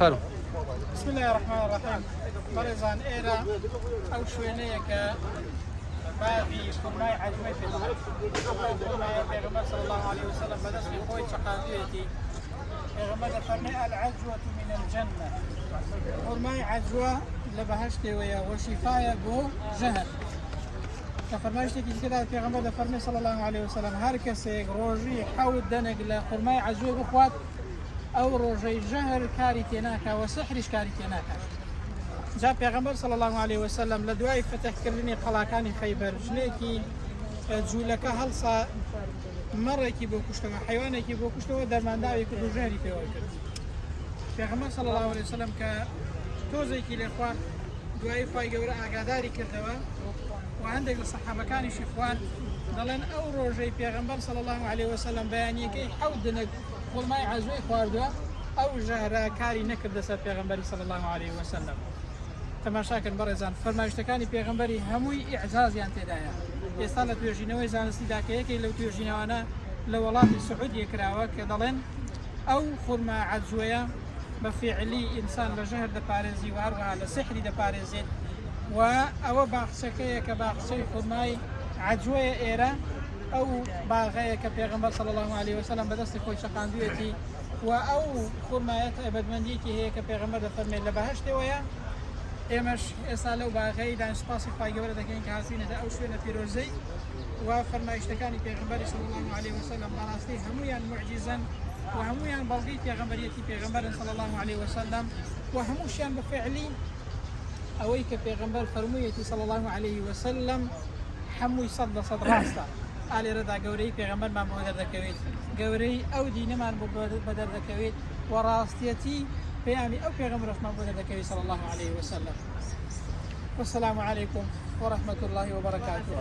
قالوا بسم الله الرحمن الرحيم. برزان إيرا أو شوينيك باغي فرماي عجمي في الأرض فرماي بيغمبر صلى الله عليه وسلم بدسني خوي تقاضيتي بيغمبر فرماي العجوة من الجنة فرماي عجوة لبهشتي ويا وشفاية بو جهل كفرمايشتي كده بيغمبر فرماي صلى الله عليه وسلم هر كسي روجي حاول دنق لفرماي عجوة بخوات أو روجي جهر كاري تناكا وسحرش كاري تناكا جاء پیغمبر صلى الله عليه وسلم لدواي فتح كردني قلاكاني خيبر جنيكي جولكا هلصا مركي بو كشتوا حيوانكي بو كشتوا درمانداوي كدو جهري بيوي كرد پیغمبر صلى الله عليه وسلم ك توزيكي لاخوان دواي فاي گورا اگاداري كردوا وعندك الصحابه كانوا شيخوان دلن او روجي پیغمبر صلى الله عليه وسلم بياني كي حودنك قل ما يعزوي خواردوا او جهر كاري نكرد سر پیغمبر صلى الله عليه وسلم تماشاکن برزان فرمایشتەکانی پێغەمبەری هەمووی ئیعجازیان تێدایە ئێستا لە توێژینەوەی زانستی داکەیەکی لەو توێژینەوانە لە وڵاتی سعودیە کراوە کە دەڵێن ئەو خورما عەجوەیە بە فیعلی ئینسان لە ژەهر دەپارێزی و هەروەها لە سحری دەپارێزێت و ئەوە باخچەکەیە کە باخچەی خورمای عەجوەیە ئێرە ئەو باغەیە کە پێغەمبەر صلی الله عليه وسلم بەدەستی خۆی شەقاندوویەتی و ئەو خورمایەت ئەبەدمەندیەکی هەیە کە پێغەمبەر دەفەرمێت لە بەهەشتەوەیە ئێمەش ئێستا لەو باغەی دانسپاسی خی گەورە دەکەین کە هاتوینەتە ئەو شوێنە پیرۆزەی و فەرمایشتەکانی پێغەمبەری صلی الله عليه وسلم بەڕاستی هەموویان معجزەن و هەموویان بەڵگەی پێغەمبەریەتی پێغەمبەرن صلی الله عليه وسلم و هەمووشیان بەفعلی ئەوەی کە پێغەمبەر فەرموویەتی صلی الله عليه وسلم هەمووی 100% ڕاستە ئالێرەدا گەورەی پێغەمبەرمان بۆ دەردەکەوێت گەورەی ئەو دینەمان بۆ دەردەکەوێت و ڕاستیەتی بيامي أو في غمرة مقبولة ذكري صلى الله عليه وسلم. والسلام عليكم ورحمة الله وبركاته.